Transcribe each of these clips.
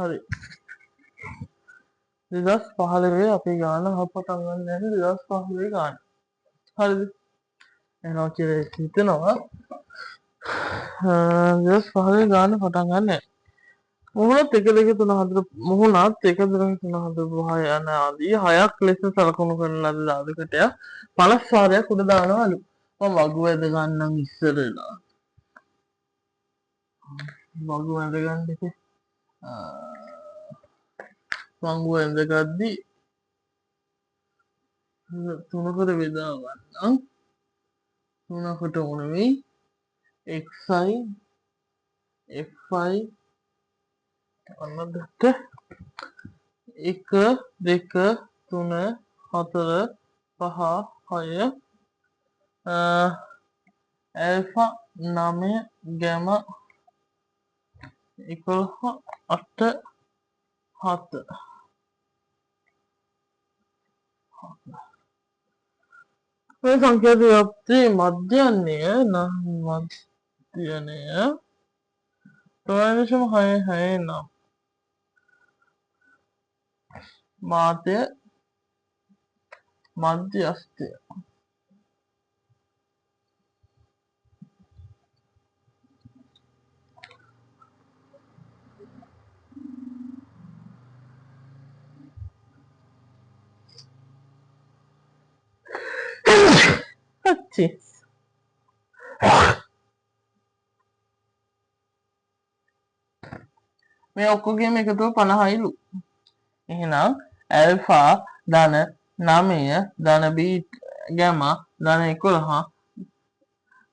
හරි 2015 අපි ගාන පටන් ගන්න යන්නේ 2015 ගාන. හරිද? එනවා කියලා හිතනවා. 2015 ගාන පටන් ගන්න. මුහුණත් 1 2 3 4 මුහුණත් 1 2 3 4 5 යන ආදී 6ක් ලෙස සලකුණු කරන ලද ධාතුකටය 50 වාරයක් උඩ දානවලු. මම වගු වැද ගන්නම් ඉස්සරලා. වගු වැද ගන්න ඉතින් වගු වැද ගද්දී තුනකට බෙදා ගන්නම්. තුනකට උනේ xi fi අන්නදට 1 2 3 4 5 6 ඇල්ෆා 9 ගැමා 11 8 7 මේ සංඛ්‍යා ව්‍යාප්තියේ මධ්‍යන්නය මධ්‍යනය 3.66 නම් මාත්‍ය මධ්‍යස්ථය මේ ඔක්කොගේම එකතුව 50යිලු. එහෙනම් ඇල්ෆා ධන 9 ධන ගැමා ධන 11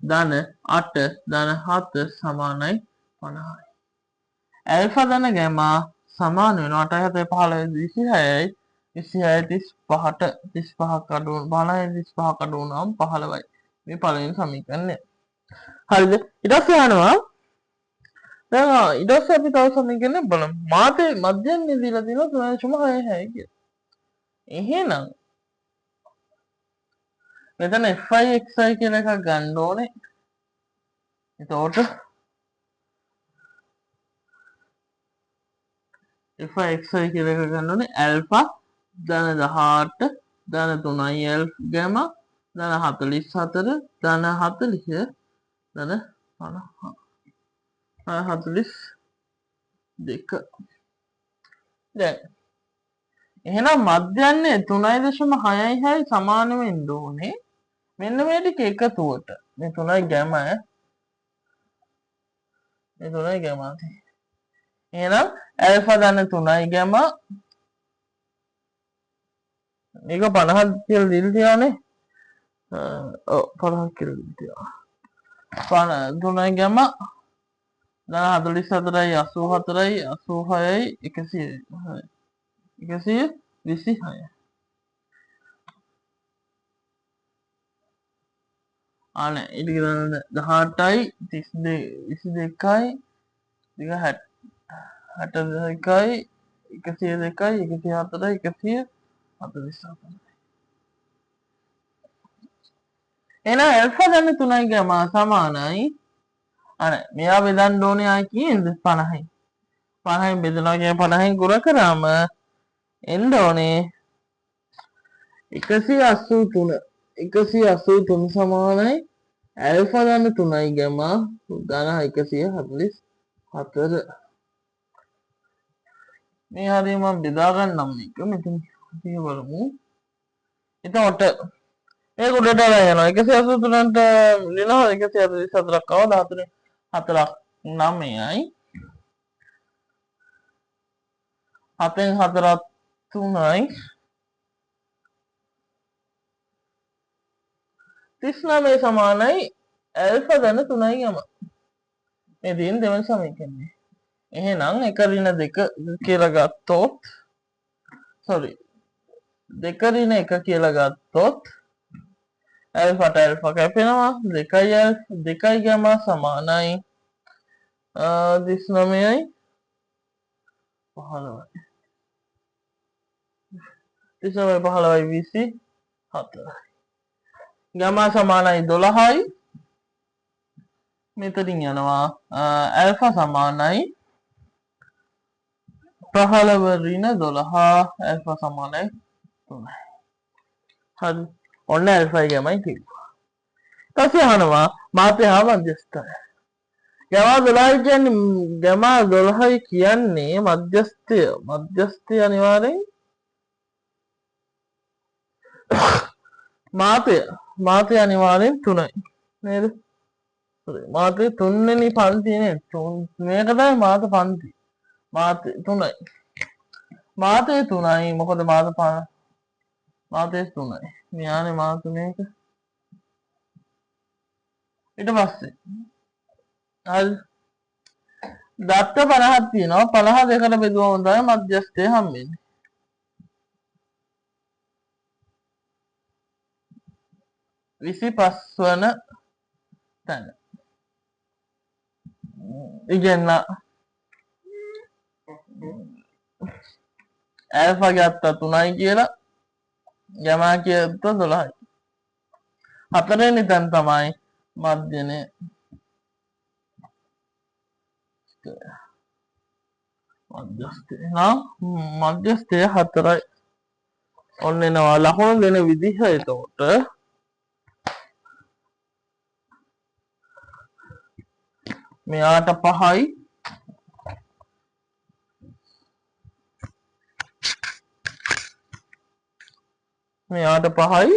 ධන 8 ධන 7 සමානයි 50යි. ඇල්ෆා ධන ගැමා සමාන වෙනවා 8 7 15 26යි 35ට 35ක් අඩු 35ක් අඩු වුණාම 15යි. මේ පළවෙනි සමීකරණය. හරිද? ඊට පස්සේ යනවා දැන් ඊට පස්සේ අපි තව සමීකරණයක් බලමු. මාතේ මධ්‍යන්නේ දීලා තියෙනවා 3.66 කියලා. එහෙනම් මෙතන fi xi කියලා එකක් ගන්න ඕනේ. එතකොට fi xi කියලා එකක් ගන්න ඕනේ. ඇල්ෆා ධන 18 ධන 3යි ගැමා ධන 44 ධන 40 ධන 42. දැන් එහෙනම් මධ්‍යන්නේ 3.66යි සමාන වෙන්න ඕනේ. මෙන්න මේ ටික එකතුවට. මේ 3යි ගැමා මේ 3යි ගැමා. එහෙනම් ඇල්ෆා ධන 3යි ගැමා මේක 50 කියලා දීලා තියෙනවානේ. ඔව් 50 කියලා දීලා තියෙනවා. 3යි ගැමා ධන 44යි 84යි 86යි 126. අනේ ඊට ගන්න 18යි 22යි 62යි 102යි 104යි 147. එහෙනම් ඇල්ෆා ධන 3යි ගැමා සමානයි අනේ මෙයා බෙදන්න ඕනේ ආයි කීයද 50යි. 50න් බෙදනවා කියන්නේ 50න් ගුණ කරාම එන්න ඕනේ 183 සමානයි ඇල්ෆා ධන 3යි ගැමා ධන 144. මේ හරිය මම බෙදා ගන්නම් මේක මෙතන අපි බලමු. එතකොට මේක උඩට යනවා 183ට ලියනවා 144ක් ආව 14ක් 9යි 7න් 4ක් 3යි 39 සමානයි ඇල්ෆා ධන 3යි ගැමා. මේ දින දෙවන සමීකරණය. එහෙනම් 1 ඍණ 2 කියලා ගත්තොත් sorry 2 ඍණ 1 කියලා ගත්තොත් ඇල්ෆාට ඇල්ෆා කැපෙනවා 2යි ගැමා සමානයි 39යි 15යි 15යි 24යි ගැමා සමානයි 12යි මෙතනින් යනවා ඇල්ෆා සමානයි 15 ඍණ 12 ඇල්ෆා සමානයි 3යි. හරි. ඔන්න ඇල්ෆායි ගැමයි කිව්වා. ඊට පස්සේ අහනවා මාත්‍රය හා මධ්‍යස්ථය. ගැමා 12යි කියන්නේ ගැමා 12යි කියන්නේ මධ්‍යස්ථය. මධ්‍යස්ථය අනිවාර්යෙන් මාත්‍රය අනිවාර්යෙන් 3යි. නේද? මාත්‍රය 3 වෙනි පන්තියේ මේක තමයි මාත්‍ර පන්ති. මාත්‍රය 3යි. මාත්‍රය 3යි. මොකද මාත්‍රය 3යි. මෙයානේ මාත්‍ර මේක. ඊට පස්සේ හරි දත්ත 50ක් තියෙනවා. 50 දෙකට බෙදුවම තමයි මධ්‍යස්ථය හම්බෙන්නේ. 25 වන තැන. ඉගෙනලා ඇල්ෆා ගත්තා 3යි කියලා ගැමා කියත්තා 12යි. හතරවෙනි තැන තමයි මධ්‍යනේ. මධ්‍යස්ථය 4යි. ඔන්න එනවා ලකුණු දෙන විදිහ. එතකොට මෙයාට 5යි මෙයාට 5යි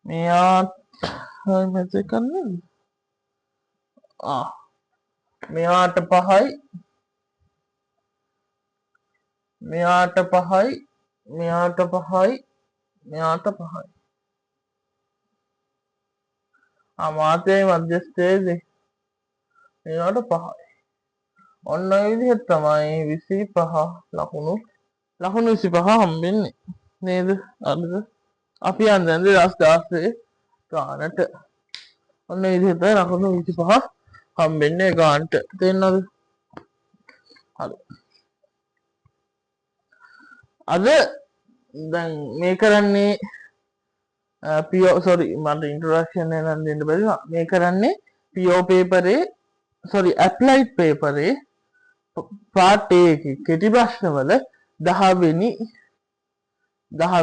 මෙයාට මෙතේ කරන්නේ මෙයාට 5යි මෙයාට 5යි මෙයාට 5යි මෙයාට 5යි. මාත්‍රයයි මධ්‍යස්ථයේද මෙයාට 5යි. ඔන්න ඔය විදිහට තමයි 25 ලකුණු 25 හම්බෙන්නේ නේද? හරිද? අපි යන්නේ 2016 ගානට. ඔන්න ඒ විදිහට ලකුණු 25 හම්බෙන්නේ ගානට. තේරෙනවද? හරි. අද දැන් මේ කරන්නේ PO sorry මට ඉන්ට්‍රොඩක්ෂන් එකක් දෙන්න බැරි වුණා. මේ කරන්නේ PO පේපරේ sorry ඇප්ලයිඩ් පේපරේ පාර්ට් A එකේ කෙටි ප්‍රශ්නවල 10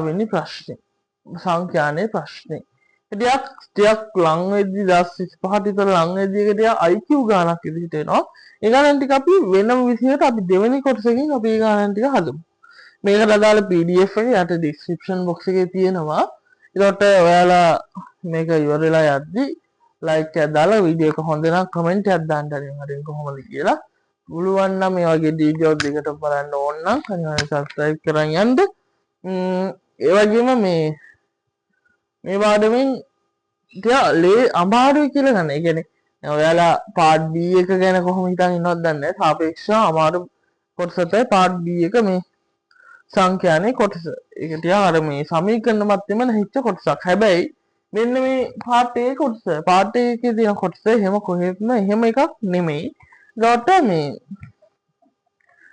වෙනි ප්‍රශ්නේ සංඛ්‍යානේ ප්‍රශ්නේ. ටිකක් ලං වෙද්දි 25ට විතර ලං වෙද්දි එක ටික IQ ගානක් විදිහට එනවා. ඒ ගානන් ටික අපි වෙනම විදිහට අපි දෙවෙනි කොටසකින් අපි ඒ ගානන් ටික හදමු. මේකට අදාළ PDF එක යට ඩිස්ක්‍රිප්ෂන් බොක්ස් එකේ තියෙනවා. ඒකට ඔයාලා මේක ඉවරලා යද්දි ලයික් එකක් දාලා වීඩියෝ එක හොඳ නම් කමෙන්ට් එකක් දාන්න හරියට කොහොමද කියලා. පුළුවන් නම් මේ වගේ වීඩියෝ දෙකට බලන්න ඕන නම් අනිවාර්යෙන් subscribe කරන් යන්න. ඒ වගේම මේ පාඩමෙන් ටික අමාරුයි කියලා ගන්න. ඒ කියන්නේ ඔයාලා පාර්ට් B එක ගැන කොහොම හිතන් ඉන්නවද දන්නේ නැහැ. සාපේක්ෂව අමාරු කොටස තමයි පාර්ට් B එක මේ සංඛ්‍යානේ කොටස. ඒක ටික අර මේ සමීකරණ මැත්තේම නැහිච්ච කොටසක්. හැබැයි මෙන්න මේ පාර්ට් A කොටස පාර්ට් A එකේ තියෙන කොටස එහෙම කොහෙත්ම එහෙම එකක් නෙමෙයි. ඒකට මේ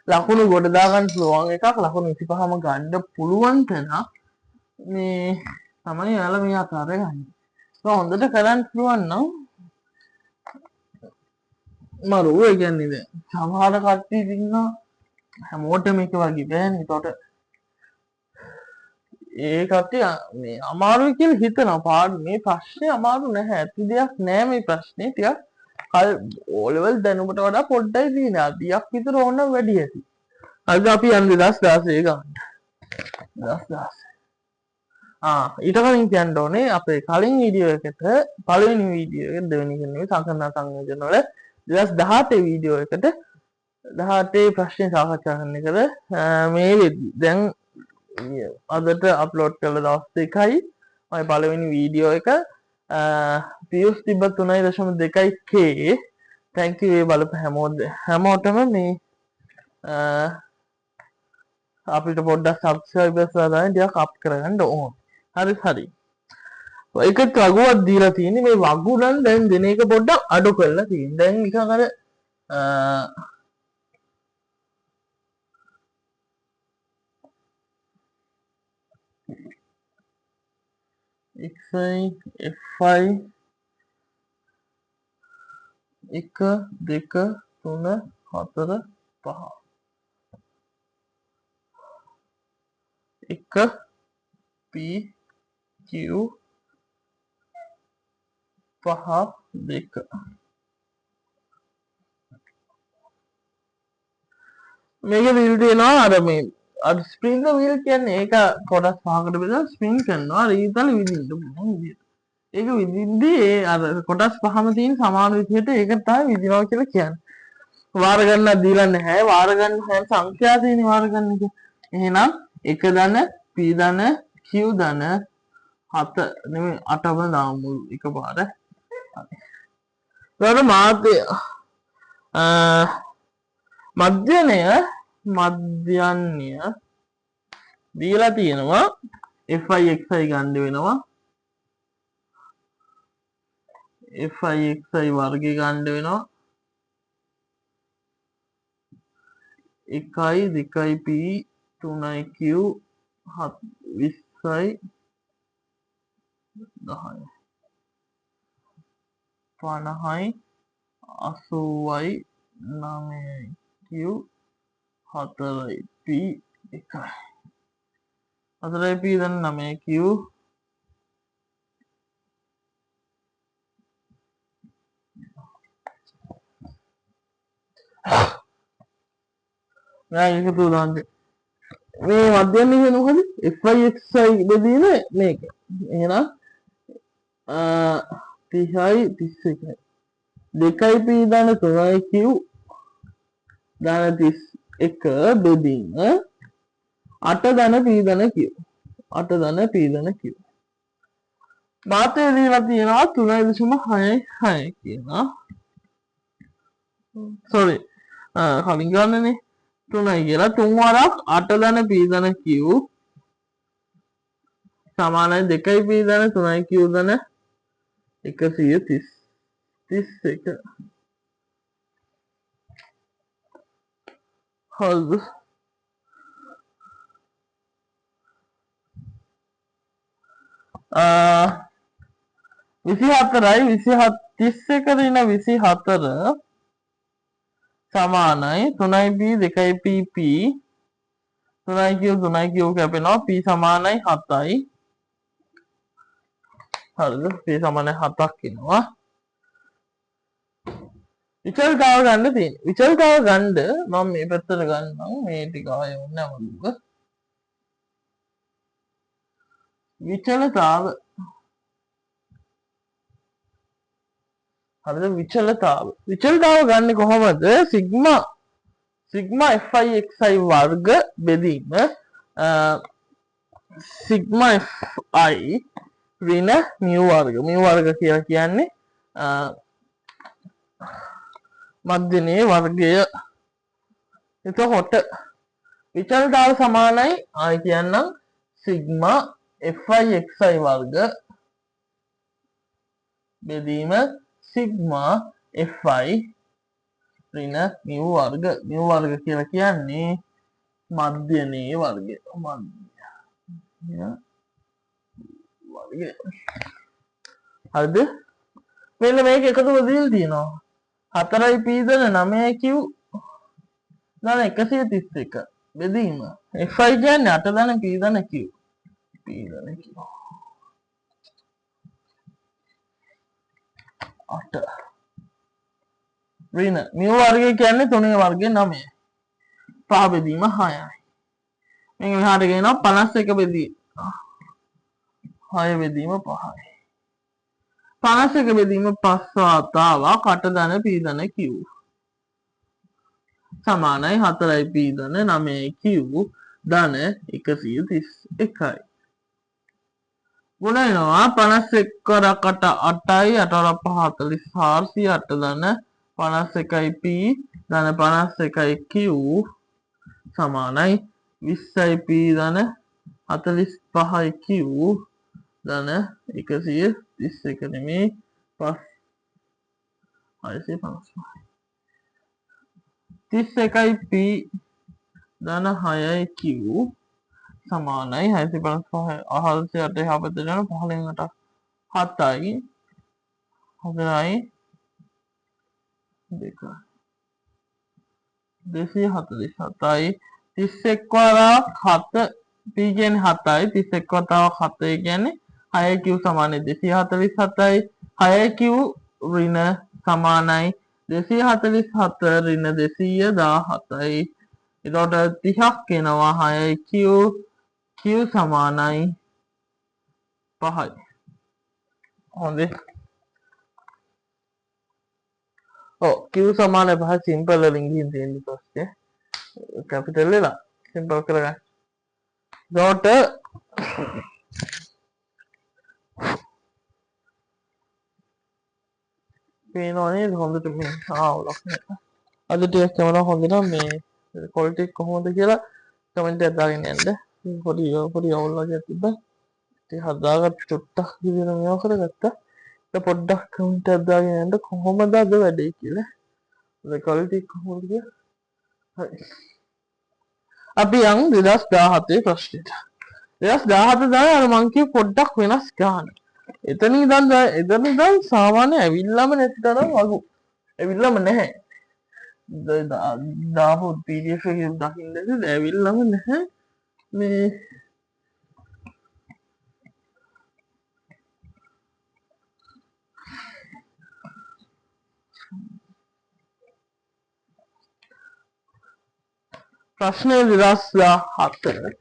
ලකුණු ගොඩ දාගන්න පුළුවන් එකක්. ලකුණු 25ම ගන්න පුළුවන් තැන මේ තමයි යාලා මේ ආකාරය ගන්න. ඒක හොඳට කරන්න පුළුවන් නම් මරු ඒ කියන්නේ දැන් සමහර කට්ටිය ඉන්නවා හැමෝටම මේක වගේ බෑනේ. ඒකට ඒ කට්ටිය මේ අමාරුයි කියලා හිතනවා. මේ ප්‍රශ්නේ අමාරු නැහැ. ඇති දෙයක් නෑ මේ ප්‍රශ්නේ. ටිකක් කල් O level දැනුමට වඩා පොඩ්ඩයි තියෙන්නේ. අඩියක් විතර ඕන වැඩි ඇති. අද අපි යන්නේ 2016 ගන්න. 2016. ඊට කලින් කියන්න ඕනේ අපේ කලින් වීඩියෝ එකට පළවෙනි වීඩියෝ එක දෙවෙනි එක නෙවෙයි සංකල්ප සංයෝජන වල 2018 වීඩියෝ එකට 18 ප්‍රශ්න සාකච්ඡා කරන එකද මේ වෙද්දි දැන් අදට අප්ලෝඩ් කළ දවස් දෙකයි මම පළවෙනි වීඩියෝ එක views තිබ්බ 3.2k thank you ඒ බලපු හැමෝටම මේ අපිට පොඩ්ඩක් subscribers දාලා ටිකක් අප් කරගන්න ඕන. හරි. ඒකත් වගුවක් දීලා තියෙන්නේ. මේ වගු නම් දැන් දින එක පොඩ්ඩක් අඩු කරලා තියෙනවා. දැන් නිකන් අර xi fi 1 2 3 4 5 1 P Q 5 2 මේක වීල් තියෙනවා අර මේ අර ස්ප්‍රින්ග් වීල් කියන්නේ ඒක කොටස් පහකට බෙදලා ස්පින් කරනවා අර ඊතල විදිහට මොන විදිහට ඒක විදිහදී ඒ අර කොටස් පහම තියෙන සමාන විදිහට ඒක තමයි විදිනවා කියලා කියන්නේ වාර ගන්නක් දීලා නැහැ වාර ගන්න හැම සංඛ්‍යා තියෙන වාර ගන්න එක එහෙනම් 1 ධන p ධන q ධන 7 නෙමෙයි 8ම දාමු එකපාර ඊට මාත්‍ය මධ්‍යන්‍ය දීලා තියෙනවා fi xi ගන්න වෙනවා fi xi වර්ගය ගන්න වෙනවා 1යි 2යි p 3යි q 20යි 10යි 50යි 80යි 9යි q 4යි p 1යි 4යි p දැන් 9යි q නෑ එකතු දාන්න මේ මධ්‍යන්නේ කියන්නේ මොකද fi xi බෙදීම මේක එහෙනම් 30යි 31යි 2යි p ධන 3යි q ධන 31 බෙදීම 8 ධන p ධන q 8 ධන p ධන q මාත්‍රය දීලා තියෙනවා 3.66 කියනවා සෝරි කලින් ගන්නනේ 3යි කියලා 3 වරක් 8 ධන p ධන q සමානයි 2යි p ධන 3යි q ධන 131 හරිද 24යි 31 රින 24 සමානයි 3යි p 2යි p p 3යි q 3යි q කැපෙනවා p සමානයි 7යි හරිද p සමානයි 7ක් එනවා විචල්තාව ගන්න තියෙන්නේ විචල්තාව ගන්න මම මේ පැත්තට ගන්නම් මේ ටික ආයෙ ඕනේ නැවතුක විචලතාව හරිද විචලතාව ගන්න කොහොමද සිග්මා fi xi වර්ග බෙදීම සිග්මා fi ඍණ mu වර්ග කියලා කියන්නේ මධ්‍යනේ වර්ගය එතකොට විචලතාව සමානයි ආයි කියන්නම් සිග්මා fi xi වර්ග බෙදීම සිග්මා fi ඍණ mu වර්ග කියලා කියන්නේ මධ්‍යනේ වර්ගය හරිද මෙන්න මේක එකතුව දීලා තියෙනවා 4යි p ධන 9යි q ධන 131 බෙදීම fi කියන්නේ 8 ධන p ධන q ධන q 8 ඍණ mu වර්ගය කියන්නේ 3 වර්ගය 9යි 5 බෙදීම 6යි මේක මෙහාට ගෙනවා 51 බෙදීම 6 බෙදීම 5යි 51 බෙදීම 5 වාතාවක් 8 ධන p ධන q සමානයි 4යි p ධන 9යි q ධන 131යි ගුණ වෙනවා 51 වරකට 8යි 8 වරක් 5 44 8 ධන 51යි p ධන 51යි q සමානයි 20යි p ධන 45යි q ධන 131 නෙමෙයි 655 31යි p ධන 6යි q සමානයි 655 408 එහා පැත්තට යන 15ට 7යි 4යි දෙක 247යි 31 වරක් 7 p කියන්නේ 7යි 31 වතාවක් 7 කියන්නේ 6q සමානයි 247යි 6q ඍණ සමානයි 247 ඍණ 217යි එතකොට 30ක් එනවා 6q q සමානයි 5යි හොඳයි q සමානයි 5 සිම්පල් වලින් ගිහින් තියෙන ප්‍රශ්නේ කැපිටල් වෙලා සිම්පල් කරගන්න එතකොට පේනවා නේද හොඳට මේ ආවලක් නේද අද ටිකක් කැමරා හොඳ නම් මේ ක්වොලිටි එක කොහොමද කියලා කමෙන්ට් එකක් දාගෙන යන්න පොඩි අවුල් වගේ තිබ්බා ඉතින් හදාගත්ත චුට්ටක් විදිහට මේව කරගත්තා දැන් පොඩ්ඩක් කමෙන්ට් එකක් දාගෙන යන්න කොහොමද අද වැඩේ කියලා ඒ ක්වොලිටි එක කොහොමද කියලා හරි අපි යන් 2017 ප්‍රශ්නෙට 2017 දාලා අර මං කිව්ව පොඩ්ඩක් වෙනස් ගන්න එතන ඉඳන් සාමාන්‍ය ඇවිල්ලාම නැති තරම් වගු ඇවිල්ලාම නැහැ දාපු PDF එකෙන් දකින්න ඇවිල්ලාම නැහැ මේ ප්‍රශ්නය 2017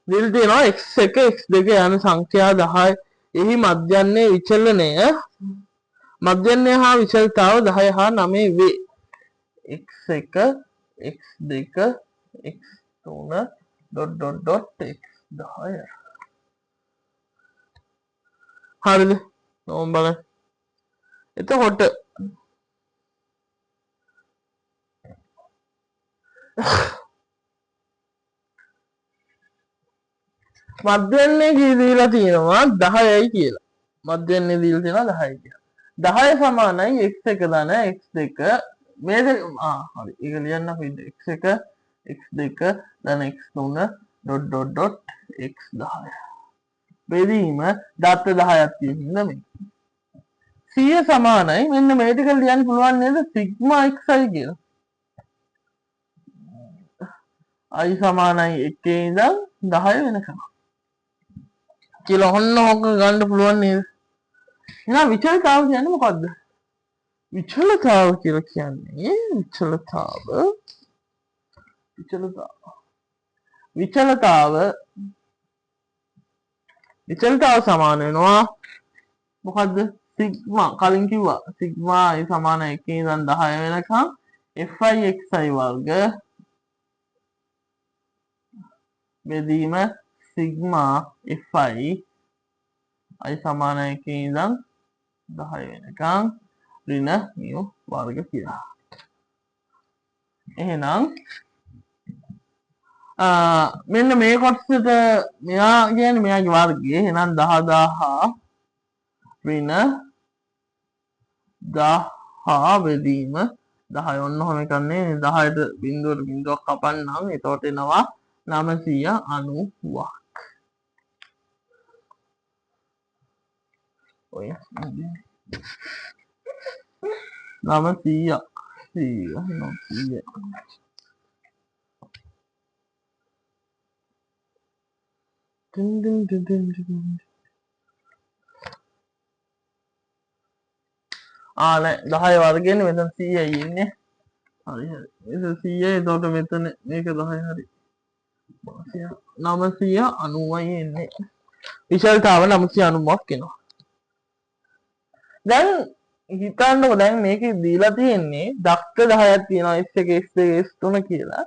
දිල් තියෙනවා x1 x2 යන සංඛ්‍යා 10 එහි මධ්‍යන්නේ විචලනය මධ්‍යන්නේ හා විචලිතාව 10 හා 9 වේ x1 x2 x3 ... x10 හරිද ඕම් බලන්න එතකොට මධ්‍යන්නේ දීලා තියෙනවා 10යි කියලා. මධ්‍යන්නේ දීලා තියෙනවා 10යි කියලා. 10 සමානයි x1 ධන x2 මේ හරි ඒක ලියන්න අපි x1 x2 ධන x3 ... x10 බෙදීම දත්ත 10ක් තියෙන හින්දා මේ 100 සමානයි මෙන්න මේ ටික ලියන්න පුළුවන් නේද සිග්මා xi කියලා. i සමානයි 1 ඉඳන් 10 වෙනකම්. කියලා ඔන්න ඕක ගන්න පුළුවන් නේද? එහෙනම් විචලිතාව කියන්නේ මොකද්ද? විචලිතාව කියලා කියන්නේ විචලිතාව සමාන වෙනවා මොකද්ද? සිග්මා කලින් කිව්වා සිග්මා i සමාන 1 ඉඳන් 10 වෙනකම් fi xi වර්ග බෙදීම සිග්මා fi i සමාන 1 ඉඳන් 10 වෙනකම් ඍණ mu වර්ග කියලා. එහෙනම් මෙන්න මේ කොටසට මෙයා කියන්නේ මෙයාගේ වර්ගය. එහෙනම් 10000 ඍණ 10 බෙදීම 10 ඔන්න ඔහොම එකක් නේ 10ට බිඳුවට බිඳුවක් කපන්නම් එතකොට එනවා 990ක්. ඔය 900 නෑ 10 වර්ගයෙන් මෙතන 100යි ඉන්නේ. හරි හරි. මේක 100යි එතකොට මෙතන මේක 10 හරි. 990යි එන්නේ. විශාලතාව 990ක් එනවා. දැන් හිතන්නකො දැන් මේකේ දීලා තියෙන්නේ දත්ත 10ක් තියෙනවා x1 x2 x3 කියලා.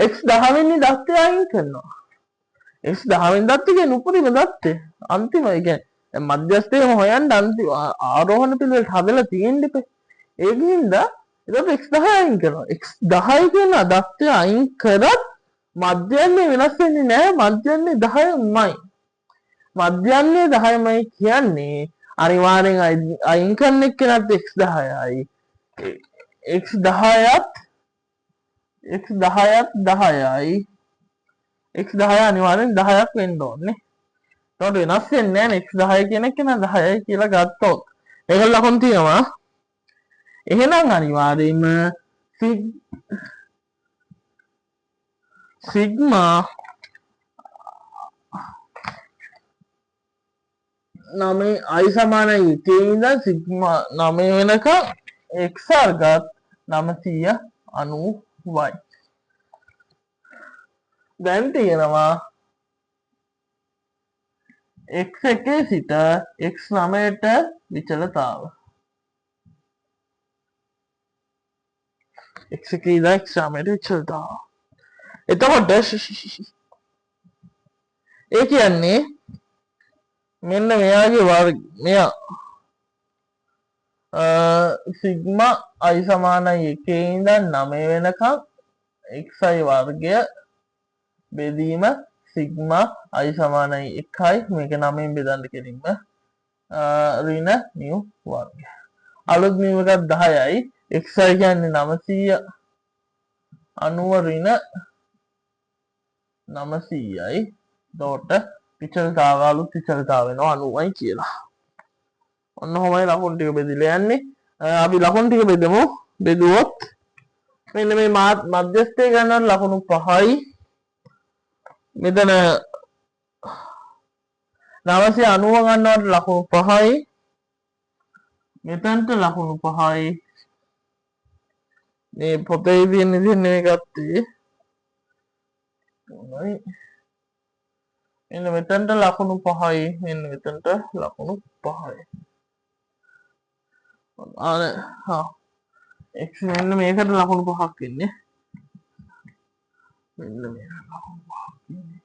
x10 වෙනි දත්තය අයින් කරනවා. x10 වෙනි දත්තය කියන්නේ උපරිම දත්තය. අන්තිම ඒ කියන්නේ මධ්‍යස්ථයම හොයන්න අන්තිම ආරෝහණ පිළිවෙලට හදලා තියෙන්න ඉපේ. ඒකින්ද එතකොට x10 අයින් කරනවා. x10 කියන දත්තය අයින් කරත් මධ්‍යන්නේ වෙනස් වෙන්නේ නැහැ. මධ්‍යන්නේ 10යි. මධ්‍යන්නේ 10යි කියන්නේ අනිවාර්යෙන් අයින් කරන එක්කෙනාට x10යි. x10ත් 10යි. x10 අනිවාර්යෙන් 10ක් වෙන්න ඕනේ. එතකොට වෙනස් වෙන්නේ නැහැ x 10 කියන එක න 10යි කියලා ගත්තොත්. ඒක ලකුණු තියෙනවා. එහෙනම් අනිවාර්යයෙන්ම සිග්මා 9 i සමානයි 1 ඉඳන් සිග්මා 9 වෙනකම් x වර්ගත් 990y. දැන් තියෙනවා x එකේ සිට x 9ට විචලතාව. x එකේ ඉඳන් x 9ට විචලතාව. එතකොට ඒ කියන්නේ මෙන්න මෙයාගේ වර්ග මෙයා සිග්මා i සමානයි 1 ඉඳන් 9 වෙනකම් xi වර්ගය බෙදීම සිග්මා i සමානයි 1යි මේක 9න් බෙදන්න කෙලින්ම ඍණ නියු වර්ගය. අලුත් නියු එකක් 10යි xi කියන්නේ 990 ඍණ 900යි. එතකොට විචලතාව අලුත් විචලතාව වෙනවා 90යි කියලා. ඔන්න ඔහොමයි ලකුණු ටික බෙදලා යන්නේ. අපි ලකුණු ටික බෙදමු. බෙදුවොත් මෙන්න මේ මධ්‍යස්ථය ගන්නවට ලකුණු 5යි. මෙතන 990 ගන්නවට ලකුණු 5යි. මෙතනට ලකුණු 5යි. මේ පොතේ තියෙන විදිහ නෙවෙයි ගත්තේ. මෙන්න මෙතනට ලකුණු 5යි. මෙන්න මෙතනට ලකුණු 5යි. x මෙන්න මේකට ලකුණු 5ක් ඉන්නේ. මෙන්න මේකට ලකුණු 5ක් ඉන්නේ.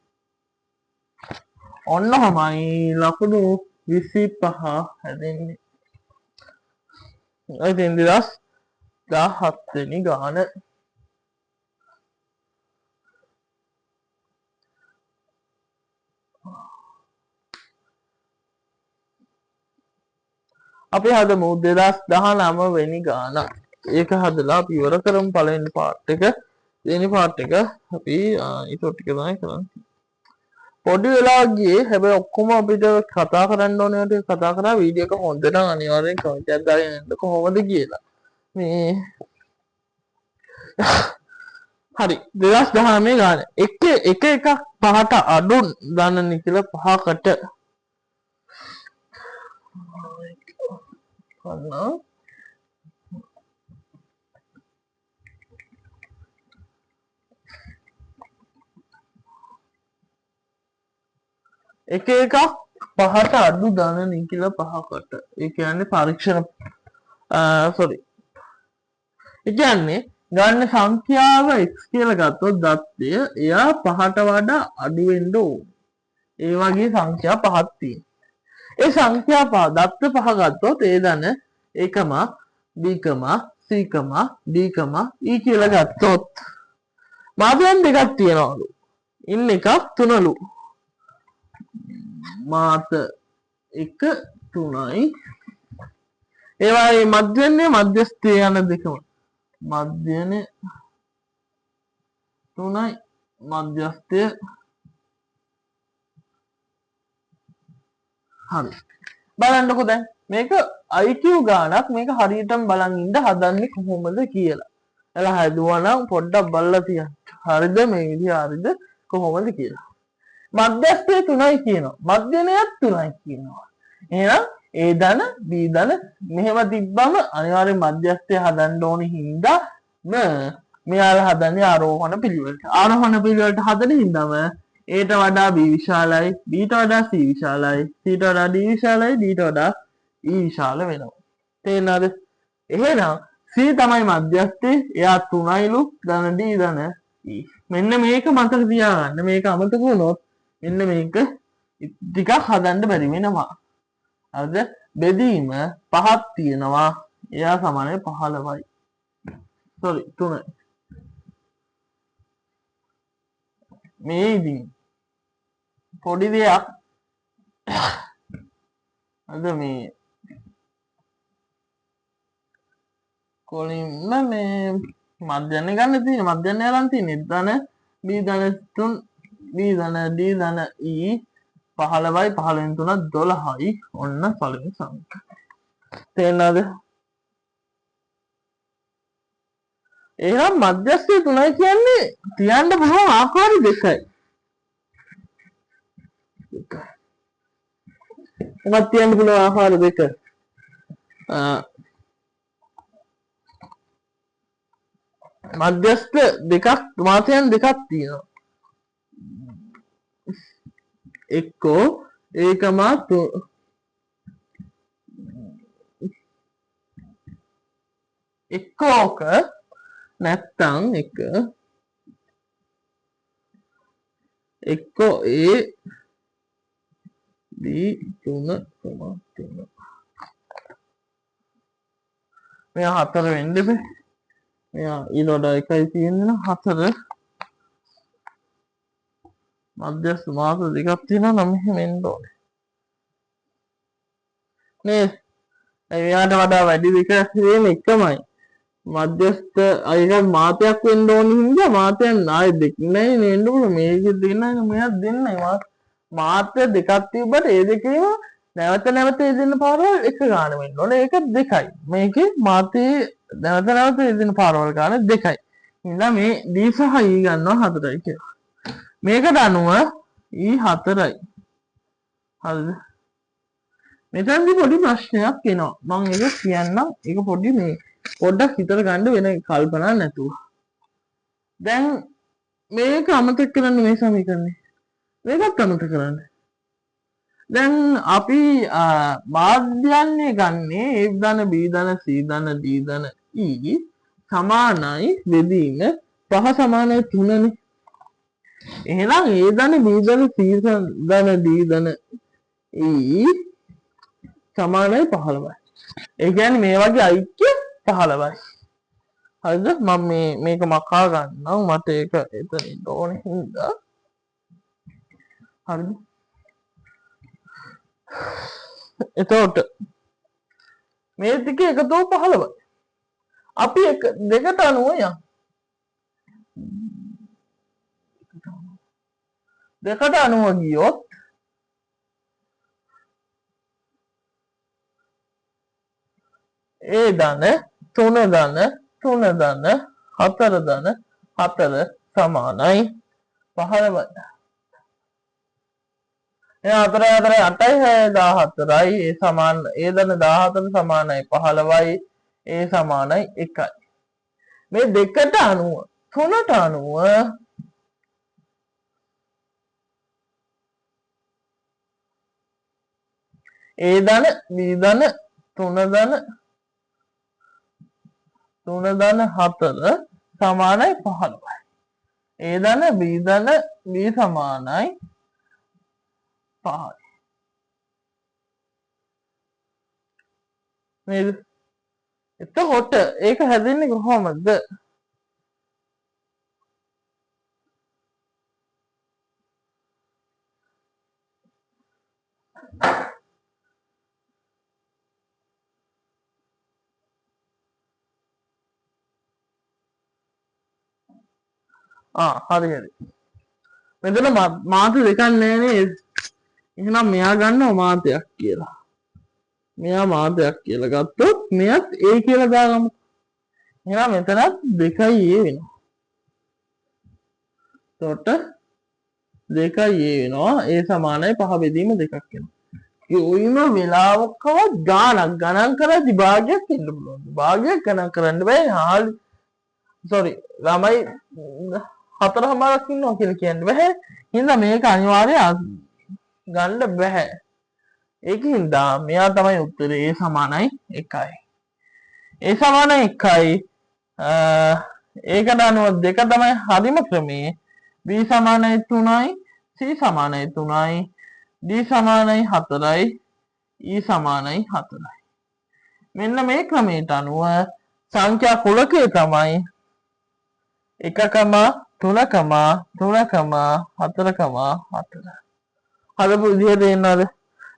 ඔන්න ඔහමයි ලකුණු 25 හැදෙන්නේ. ඉතින් 2017 වෙනි ගාන අපි හදමු 2019 වෙනි ගාන. ඒක හදලා අපි ඉවර කරමු පළවෙනි පාර්ට් එක. දෙවෙනි පාර්ට් එක අපි ඊට ටික තමයි කරන්නේ. පොඩි වෙලා ගියේ හැබැයි ඔක්කොම අපිට කතා කරන්න ඕනේ ටික කතා කරා වීඩියෝ එක හොඳ නම් අනිවාර්යෙන් කමෙන්ට් එකක් දාලා ඉන්න කොහොමද කියලා. මේ හරි 2019 ගාන. එක එකක් පහට අඩු දන්න නිකල පහකට කරනවා. එක එකක් පහට අඩු දන නිකිල පහකට. ඒ කියන්නේ පරීක්ෂණ ඒ කියන්නේ ගන්න සංඛ්‍යාව x කියලා ගත්තොත් දත්තය එයා පහට වඩා අඩු වෙන්න ඕනේ. ඒ වගේ සංඛ්‍යා පහක් තියෙනවා. ඒ සංඛ්‍යා පහ දත්ත පහ ගත්තොත් ඒ දන 1, 2, c, d, e කියලා ගත්තොත් මාපියන් දෙකක් තියනවලු. ඉන්න එකක් තුනලු. මාත 1 3යි. ඒවායේ මධ්‍යන්නේ මධ්‍යස්ථය යන දෙකම. මධ්‍යනේ 3යි මධ්‍යස්ථය හරි. බලන්නකො දැන් මේක IQ ගානක් මේක හරියටම බලන් ඉඳ හදන්නේ කොහොමද කියලා. එලා හදුවා නම් පොඩ්ඩක් බලලා තියන්න. හරිද මේ විදිහ හරිද කොහොමද කියලා. මධ්‍යස්ථය 3යි කියනවා. මධ්‍යනයත් 3යි කියනවා. එහෙනම් A ධන B ධන මෙහෙම තිබ්බම අනිවාර්යෙන් මධ්‍යස්ථය හදන්න ඕනේ හින්දා මෙයාලා හදන්නේ ආරෝහණ පිළිවෙලට. ආරෝහණ පිළිවෙලට හදන හින්දාම Aට වඩා B විශාලයි, Bට වඩා C විශාලයි, Cට වඩා D විශාලයි, Dට වඩා E විශාල වෙනවා. තේරෙනවද? එහෙනම් C තමයි මධ්‍යස්ථේ. එයා 3යිලු ධන D ධන E. මෙන්න මේක මතක තියාගන්න. මේක අමතක වුණොත් මෙන්න මේක ටිකක් හදන්න බැරි වෙනවා. හරිද? බෙදීම පහක් තියෙනවා. එයා සමානයි 15යි. sorry 3යි. මේ ඉතින් පොඩි දෙයක් අද මේ කොලින්ම මේ මධ්‍යන ගන්න තියෙන මධ්‍යන යලන් තියෙන ධන B ධන 3 B ධන D ධන E 15යි 15න් 3ක් 12යි. ඔන්න පළවෙනි සංඛ්‍යා. තේරෙනවද? එහෙනම් මධ්‍යස්ථය 3යි කියන්නේ තියන්න පුළුවන් ආකාරي දෙකයි. මොකක්ද තියන්න පුළුවන් ආකාර දෙක? මධ්‍යස්ථ දෙකක් මාතයන් දෙකක් තියෙනවා. එක්කෝ ඒකමා එක්කෝක නැත්තම් එක එක්කෝ ඒ බී 3,3 මෙයා 4 වෙන්න බෑ. මෙයා ඊට වඩා එකයි තියෙන්නේ 4 මධ්‍යස්ථ මාත දෙකක් තියෙනවා නම් මෙහෙම එන්න ඕනේ නේද? එයාට වඩා වැඩි දෙක තියෙන එකමයි මධ්‍යස්ථ අයකට මාතයක් වෙන්න ඕන හින්දා මාතයන් ආයෙ දෙක නෑ නෙන්න පුළුවන්. මේක දෙන්නයි මෙයක් දෙන්නයි මාත්‍ය දෙකක් තිබ්බට ඒ දෙකේම නැවත නැවත යෙදෙන පාරවල් එක ගාන වෙන්න ඕනේ. ඒක දෙකයි. මේකේ මාතේ නැවත නැවත යෙදෙන පාරවල් ගාන දෙකයි. එහෙනම් මේ D සහ E ගන්නවා 4යි කියලා. මේකට අනුව E 4යි. හරිද? මෙතනදී පොඩි ප්‍රශ්නයක් එනවා. මම ඒක කියන්නම්. ඒක පොඩි මේ පොඩ්ඩක් හිතට ගන්න වෙන කල්පනා නැතුව. දැන් මේක අමතක කරන්න මේ සමීකරණේ. මේකත් අමතක කරන්න. දැන් අපි මාධ්‍යන්නේ ගන්නේ A ධන B ධන C ධන D ධන E සමානයි බෙදීම 5 සමානයි 3නේ. එහෙනම් A ධන B ධන C ධන D ධන E සමානයි 15යි. ඒ කියන්නේ මේ වගේ ඓක්‍ය 15යි. හරිද? මම මේක මකා ගන්නම්. මට ඒක එතන ඉන්න ඕනේ හින්දා. හරිද? එතකොට මේ දෙකේ එකතුව 15යි. අපි දෙකට අනුව යන්. දෙකට අනුව ගියොත් ඒ ධන 3 ධන 3 ධන 4 ධන 4 සමානයි 15යි. එයා 4 4 8යි 14යි ඒ සමාන ඒ ධන 14 සමානයි 15යි ඒ සමානයි 1යි. මේ දෙකට අනුව 3ට අනුව ඒ ධන B ධන 3 ධන 4 සමානයි 15යි. ඒ ධන B ධන B සමානයි 5යි. නේද? එතකොට ඒක හැදෙන්නේ කොහොමද? හරි හරි. මෙතන මාත දෙකක් නැහැ නේද? එහෙනම් මෙයා ගන්නවා මාතයක් කියලා. මෙයා මාතයක් කියලා ගත්තොත් මෙයත් A කියලා දාගමු. එහෙනම් මෙතනත් 2යි A වෙනවා. එතකොට 2යි A වෙනවා. A සමානයි 5 බෙදීම 2ක් වෙනවා. කොයිම වෙලාවකවත් ගානක් ගණන් කරද්දි භාගයක් එන්න පුළුවන්. භාගයක් ගණන් කරන්න බෑ. sorry ළමයි 4මාරක් ඉන්නවා කියලා කියන්න බෑ. හින්දා මේක අනිවාර්යයෙන් ගන්න බෑ. ඒකින්ද මෙයා තමයි උත්තරේ. A සමානයි 1යි. A සමානයි 1යි. ඒකට අනුව 2 තමයි හරිම ක්‍රමේ. B සමානයි 3යි. C සමානයි 3යි. D සමානයි 4යි. E සමානයි 4යි. මෙන්න මේ ක්‍රමයට අනුව සංඛ්‍යා කුලකයේ තමයි 1,3,3,4,4 හදපු විදිහට එනවාද?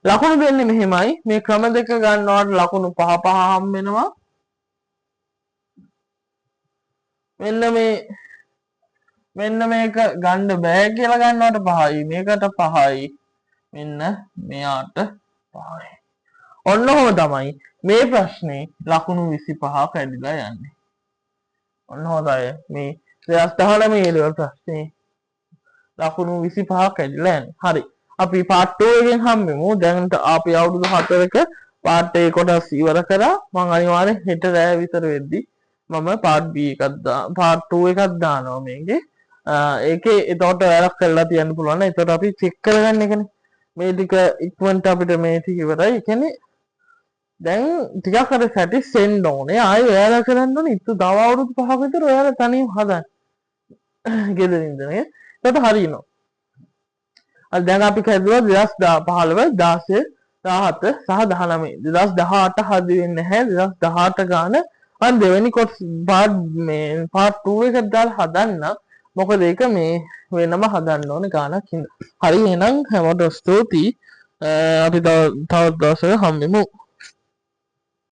ලකුණු දෙන්නේ මෙහෙමයි. මේ ක්‍රම දෙක ගන්නවට ලකුණු 5 5 හම් වෙනවා. මෙන්න මේක ගන්න බෑ කියලා ගන්නවට 5යි. මේකට 5යි. මෙන්න මෙයාට 5යි. ඔන්න ඔහොම තමයි මේ ප්‍රශ්නේ ලකුණු 25 කැඩිලා යන්නේ. ඔන්න හොඳයි මේ 2019 ලෙවල් ප්‍රශ්නේ ලකුණු 25 කැඩිලා යන්නේ. හරි. අපි පාර්ට් 2 එකෙන් හම්බෙමු. දැන් අපි අවුරුදු 4ක පාර්ට් A කොටස් ඉවර කරා. මම අනිවාර්යෙන් හෙට රෑ විතර වෙද්දි මම පාර්ට් B එකක් පාර්ට් 2 එකක් දානවා මේකේ. ඒකේ එතකොට ඔයාලා කරලා තියන්න පුළුවන්. එතකොට අපි චෙක් කරගන්න එකනේ. මේ ටික ඉක්මනට අපිට මේ ටික ඉවරයි. ඒ කියන්නේ දැන් ටිකක් අර සැටිස්ෆෙන්න ඕනේ. ආයෙ ඔයාලා කරන්න ඕනේ. ඉතින් තව අවුරුදු 5ක විතර ඔයාලා තනියම හදන්න. ගෙදරින් ඉඳනේ. එතකොට හරියනවා. අර දැන් අපි කැදුවා 2015 16 17 සහ 19 2018 හදි වෙන්නේ නැහැ 2018 ගාන මම දෙවෙනි කොටස් පාර්ට් 2 එකක් දාලා හදන්න මොකද ඒක මේ වෙනම හදන්න ඕනේ ගානක් හින්දා හරි එහෙනම් හැමෝටම ස්තුතියි අපි තව දවසක හම්බෙමු